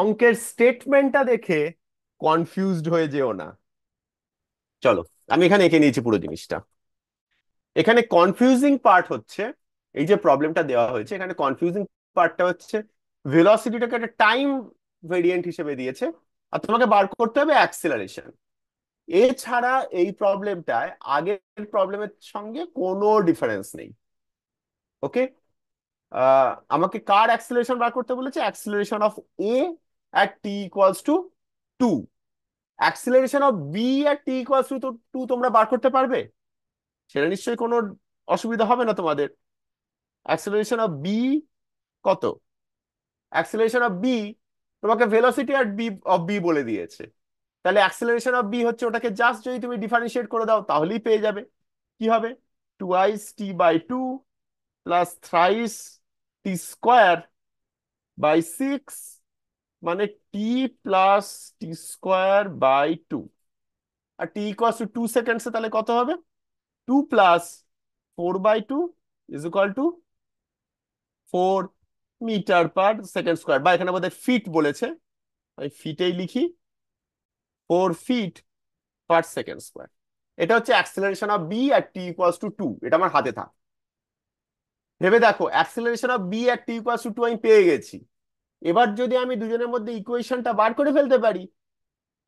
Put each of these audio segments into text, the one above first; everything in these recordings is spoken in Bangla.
অঙ্কের স্টেটমেন্টটা দেখে কনফিউজড হয়ে যেও না। চলো, আমি এখানে এঁকে নিয়েছি পুরো জিনিসটা। এখানে কনফিউজিং পার্ট হচ্ছে, এই যে প্রবলেমটা দেওয়া হয়েছে এখানে কনফিউজিং পার্টটা হচ্ছে ভেলোসিটিটাকে একটা টাইম ভেরিয়েন্ট হিসেবে দিয়েছে, আর তোমাকে বার করতে হবে অ্যাক্সিলারেশন। এছাড়া এই প্রবলেমটায় আগের প্রবলেমের সঙ্গে কোনো ডিফারেন্স নেই। ওকে, আমাকে কার অ্যাক্সিলারেশন বার করতে বলেছে? Acceleration of A at t equals to 2। Acceleration of B at t equals to 2 তোমরা বার করতে পারবে? সেটা নিশ্চয়ই কোনো অসুবিধা হবে না তোমাদের। অ্যাক্সিলারেশন অফ বি কত? অ্যাক্সিলারেশন অফ বি তোমাকে ভেলোসিটি আর বি অফ বি বলে দিয়েছে, তাহলে অ্যাক্সিলারেশন অফ বি হচ্ছে ওটাকে জাস্ট যদি তুমি ডিফারেন্সিয়েট করে দাও তাহলেই পেয়ে যাবে। কি হবে? Twice T by two plus thrice T square by six, মানে T plus T square by two. আর টি ইকুয়াল টু 2 সেকেন্ডসে তাহলে কত হবে? 2 + 4/2 is equal to 4 metre per second square, বা এখানে বোধহয় ফিট বলেছে, আমি ফিটেই লিখি, 4 ফিট পার সেকেন্ড স্কোয়ার। এটা হচ্ছে acceleration of B at t = 2। এটা আমার হাতে থাক। ভেবে দেখো, acceleration of B at t = 2 আমি পেয়ে গেছি। এবার যদি আমি দুজনের মধ্যে ইকুয়েশনটা বার করে ফেলতে পারি,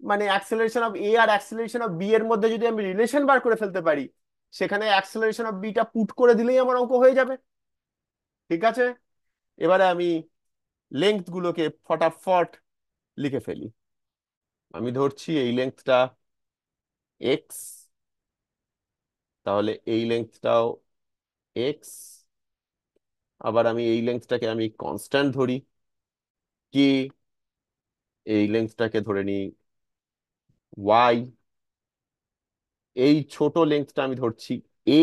মানে অ্যাক্সেলারেশন অফ এ আর অ্যাক্সেলারেশন অফ বি এর মধ্যে যদি আমি রিলেশন বার করে ফেলতে পারি, সেখানে অ্যাক্সেলারেশন অফ বিটা পুট করে দিলেই আমার অঙ্ক হয়ে যাবে। ঠিক আছে, এবারে আমি লেংথ গুলোকে ফটাফট লিখে ফেলি। আমি ধরছি এই লেংথটা এক্স, তাহলে এই লেংথটাও এক্স। আবার আমি এই লেংথটাকে আমি কনস্ট্যান্ট ধরি, কে। এই লেংথটাকে ধরে নিই ওয়াই। এই ছোট লেংথটা আমি ধরছি এ,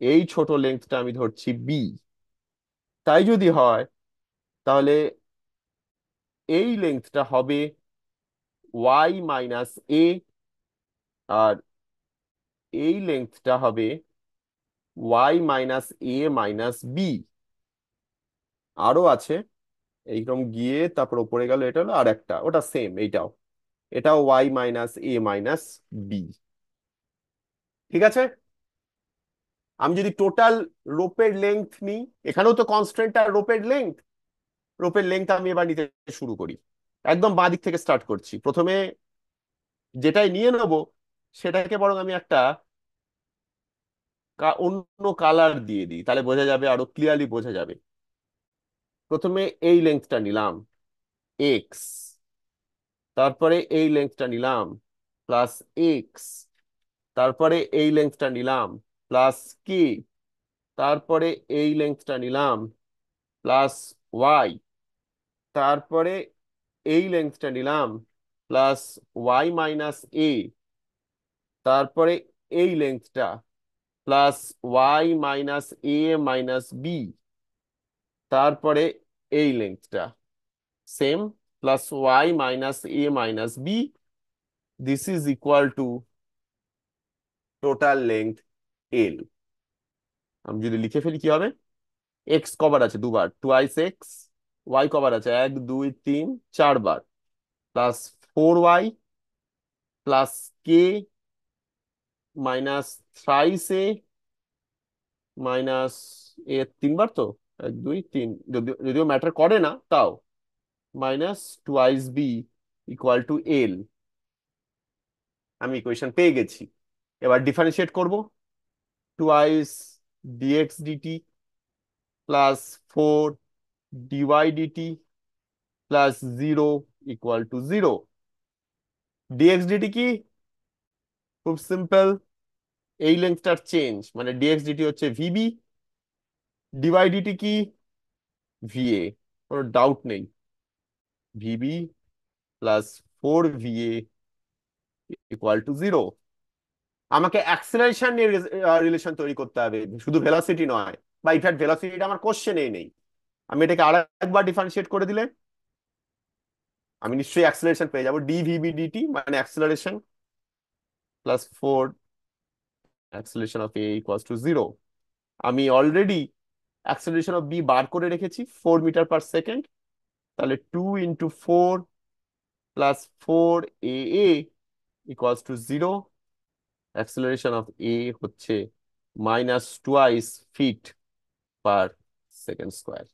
এই ছোট লেংথটা আমি ধরছি বি। তাই যদি হয় তাহলে এই লেংথটা হবে y - a, আর এই লেংথটা হবে y - a - b। আরো আছে, এইরকম গিয়ে তারপর উপরে গেল, এটা হলো আর একটা, ওটা সেম, এইটাও, এটাও y - a - b। ঠিক আছে, আমি যদি টোটাল রোপের লেংথ নিই, এখানেও তো কনস্ট্যান্ট আর রোপের লেংথ। রোপের লেংথ আমি এবার নিতে শুরু করি। একদম বাঁ দিক থেকে স্টার্ট করছি। প্রথমে যেটাই নিয়ে নেবো সেটাকে বরং আমি একটা অন্য কালার দিয়ে দিই, তাহলে বোঝা যাবে, আরো ক্লিয়ারলি বোঝা যাবে। প্রথমে এই লেন্থটা নিলাম এক্স, তারপরে এই লেন্থটা নিলাম প্লাস এক্স, তারপরে এই লেন্থটা নিলাম প্লাস কে, তারপরে এই লেন্থটা নিলাম প্লাস ওয়াই, তারপরে এই লেন্থটা নিলাম প্লাস y - a, তারপরে এই লেন্থটা প্লাস y - a - b, তারপরে এই লেন্থটা same plus y - a - b। This is equal to total length L. আমি যদি লিখে ফেলি কি হবে? এক্স কবার আছে দুবার, টুয়াইস এক্স। ওয়াই কবার আছে 1 2 3 4 বার, প্লাস 4y প্লাস কে মাইনাস থ্রাইস এ মাইনাস এ 3 বার তো, 1 2 3, যদিও যদিও ম্যাটার করে না তাও, minus twice B equal to L. আমি ইকুয়েশন পেয়ে গেছি। এবার ডিফারেন্সিয়েট করব। Twice dx dt plus 4 dy dt plus 0 = 0। Dx dt কি? খুব সিম্পল, এই লেন্থটার চেঞ্জ, মানে ডিএক্স ডিটি হচ্ছে ভিবি, ডিওয়াই ডিটি কি? ভিএ। কোনো ডাউট নেই, ভিবি প্লাস 4 VA = 0। আমাকে অ্যাক্সেলারেশন নিয়ে রিলেশন তৈরি করতে হবে, শুধু ভেলোসিটি নয়, বা ইনফ্যাক্ট ভেলোসিটিটা আমার কোশ্চেনেই নেই। আমি এটাকে আর একবার ডিফারেন্সিয়েট করে দিলে আমি নিশ্চয়ই অ্যাক্সেলারেশন পেয়ে যাবো, dvb/dt মানে acceleration plus 4 acceleration of a = 0। আমি অলরেডি অ্যাক্সেলারেশন অফ বি বার করে রেখেছি 4 মিটার পার সেকেন্ড। তাহলে 2 × 4 + 4 ইকুয়ালস টু 0। অ্যাক্সেলারেশন অফ এ হচ্ছে -2 ফিট পার সেকেন্ড স্কোয়ার।